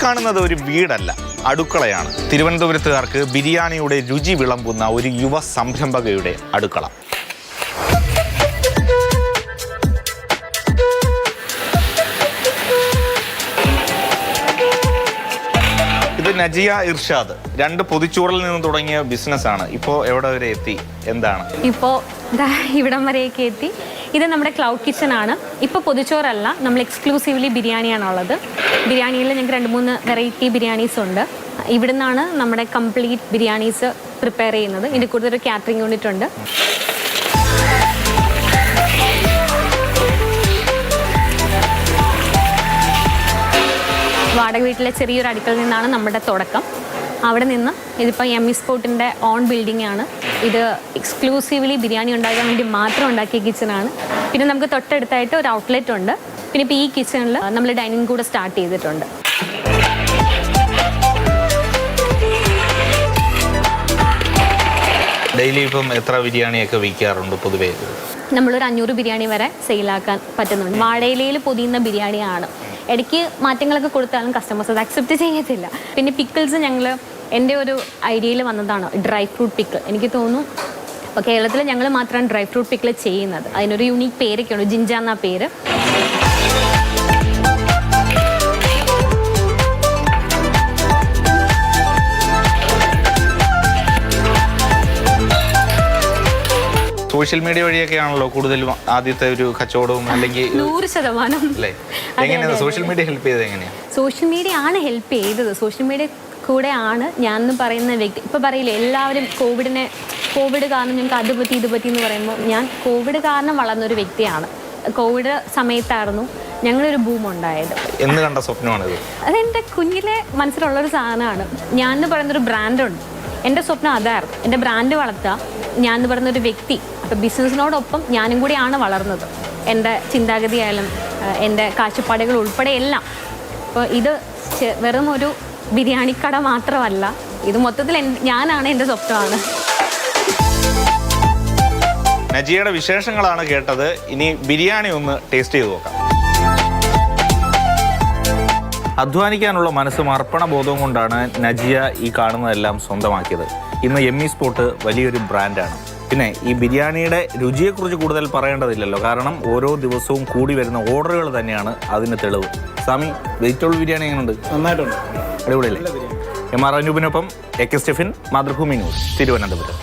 കാണുന്നത് ഒരു വീടല്ല, അടുക്കളയാണ്. തിരുവനന്തപുരത്തുകാർക്ക് ബിരിയാണിയുടെ രുചി വിളമ്പുന്ന ഒരു യുവ സംരംഭകയുടെ അടുക്കള. ഇത് നജിയ ഇർഷാദ്. 2 പൊതിച്ചോറിൽ നിന്ന് തുടങ്ങിയ ബിസിനസ്സാണ്. ഇപ്പോൾ എവിടെ വരെ എത്തി? എന്താണ് ഇപ്പോൾ ഇവിടം വരെയൊക്കെ എത്തി. ഇത് നമ്മുടെ ക്ലൗഡ് കിച്ചൺ ആണ്. ഇപ്പോൾ പൊതിച്ചോറല്ല, നമ്മൾ എക്സ്ക്ലൂസീവ്ലി ബിരിയാണിയാണുള്ളത്. ബിരിയാണിയിൽ ഞങ്ങൾക്ക് 2-3 വെറൈറ്റി ബിരിയാണീസ് ഉണ്ട്. ഇവിടെ നിന്നാണ് നമ്മുടെ കംപ്ലീറ്റ് ബിരിയാണീസ് പ്രിപ്പയർ ചെയ്യുന്നത്. ഇതിൻ്റെ കൂടുതൽ ഒരു കാറ്ററിംഗ് യൂണിറ്റ് ഉണ്ട്. വാടക വീട്ടിലെ ചെറിയൊരു അടുക്കളയിൽ നിന്നാണ് നമ്മുടെ തുടക്കം. അവിടെ നിന്ന് ഇതിപ്പോൾ എമ്മി സ്പോട്ടിൻ്റെ ഓൺ ബിൽഡിംഗ് ആണ്. ഇത് എക്സ്ക്ലൂസീവ്ലി ബിരിയാണി ഉണ്ടാക്കാൻ വേണ്ടി മാത്രം ഉണ്ടാക്കിയ കിച്ചണാണ്. പിന്നെ നമുക്ക് തൊട്ടടുത്തായിട്ട് ഒരു ഔട്ട്ലെറ്റ് ഉണ്ട്. പിന്നെ ഇപ്പോൾ ഈ കിച്ചണിൽ നമ്മൾ ഡൈനിങ് കൂടെ സ്റ്റാർട്ട് ചെയ്തിട്ടുണ്ട്. ഡെയിലി ഇപ്പം എത്ര ബിരിയാണിയൊക്കെ വിൽക്കാറുണ്ട് പൊതുവേ? നമ്മളൊരു 500 ബിരിയാണി വരെ സെയിലാക്കാൻ പറ്റുന്നുണ്ട്. വാഴയിലയിൽ പൊതിയുന്ന ബിരിയാണിയാണ്. ഇടയ്ക്ക് മാറ്റങ്ങളൊക്കെ കൊടുത്താലും കസ്റ്റമേഴ്സ് അത് അക്സെപ്റ്റ് ചെയ്യത്തില്ല. പിന്നെ പിക്കിൾസ് എൻ്റെ ഒരു ഐഡിയയിൽ വന്നതാണ് ഡ്രൈ ഫ്രൂട്ട് പിക്കിൾ. എനിക്ക് തോന്നുന്നു ഇപ്പോൾ കേരളത്തിൽ ഞങ്ങൾ മാത്രമാണ് ഡ്രൈ ഫ്രൂട്ട് പിക്കിൾ ചെയ്യുന്നത്. അതിനൊരു യുണീക്ക് പേരൊക്കെയാണ്, ജിഞ്ച എന്ന പേര്. സോഷ്യൽ മീഡിയ വഴിയൊക്കെയാണല്ലോ കൂടുതലും ആദ്യത്തെ ഒരു കച്ചവടവും, അല്ലെങ്കിൽ 100% അല്ലേ? എങ്ങനെയാണ് സോഷ്യൽ മീഡിയ ഹെൽപ്പ് ചെയ്തത്? എങ്ങനെയാണ് സോഷ്യൽ മീഡിയ ആണ് ഹെൽപ്പ് ചെയ്തത്. സോഷ്യൽ മീഡിയ കൂടെ ആണ് ഞാനെന്ന് പറയുന്ന വ്യക്തി. ഇപ്പോൾ പറയില്ലേ എല്ലാവരും കോവിഡ് കാരണം ഞങ്ങൾക്ക് അത് പറ്റി ഇത് പറ്റി എന്ന് പറയുമ്പോൾ, ഞാൻ കോവിഡ് കാരണം വളർന്നൊരു വ്യക്തിയാണ്. കോവിഡ് സമയത്തായിരുന്നു ഞങ്ങളൊരു ബൂം ഉണ്ടായത്. എന്ന് കണ്ട സ്വപ്നമാണിത്. അതെൻ്റെ കുഞ്ഞിലെ മനസ്സിലുള്ളൊരു സാധനമാണ്. ഞാൻ എന്ന് പറയുന്നൊരു ബ്രാൻഡുണ്ട്. എൻ്റെ സ്വപ്നം അതായിരുന്നു, എൻ്റെ ബ്രാൻഡ് വളർത്തുക. ഞാൻ എന്ന് പറയുന്നൊരു വ്യക്തി. അപ്പോൾ ബിസിനസ്സിനോടൊപ്പം ഞാനും കൂടിയാണ് വളർന്നത്. എൻ്റെ ചിന്താഗതിയായാലും എൻ്റെ കാഴ്ചപ്പാടുകൾ ഉൾപ്പെടെ എല്ലാം. അപ്പോൾ ഇത് വെറും ഒരു ബിരിയാണിക്കട മാത്രമല്ല, ഇത് മൊത്തത്തിൽ ഞാനാണ്, എൻ്റെ സ്വപ്നമാണ്. നജിയയുടെ വിശേഷങ്ങളാണ് കേട്ടത്. ഇനി ബിരിയാണി ഒന്ന് ടേസ്റ്റ് ചെയ്ത് നോക്കാം. അധ്വാനിക്കാനുള്ള മനസ്സും അർപ്പണബോധവും കൊണ്ടാണ് നജിയ ഈ കാണുന്നതെല്ലാം സ്വന്തമാക്കിയത്. ഇന്ന് എമ്മി സ്പോട്ട് വലിയൊരു ബ്രാൻഡാണ്. പിന്നെ ഈ ബിരിയാണിയുടെ രുചിയെക്കുറിച്ച് കൂടുതൽ പറയേണ്ടതില്ലല്ലോ, കാരണം ഓരോ ദിവസവും കൂടി വരുന്ന ഓർഡറുകൾ തന്നെയാണ് അതിന് തെളിവ്. സ്വാമി, വെജിറ്റബിൾ ബിരിയാണി എങ്ങനെയുണ്ട്? നന്നായിട്ടുണ്ട്, അടിപൊളിയല്ലേ? MR അനൂപിനൊപ്പം AK Stephin, Mathrubhumi news, Thiruvananthapuram.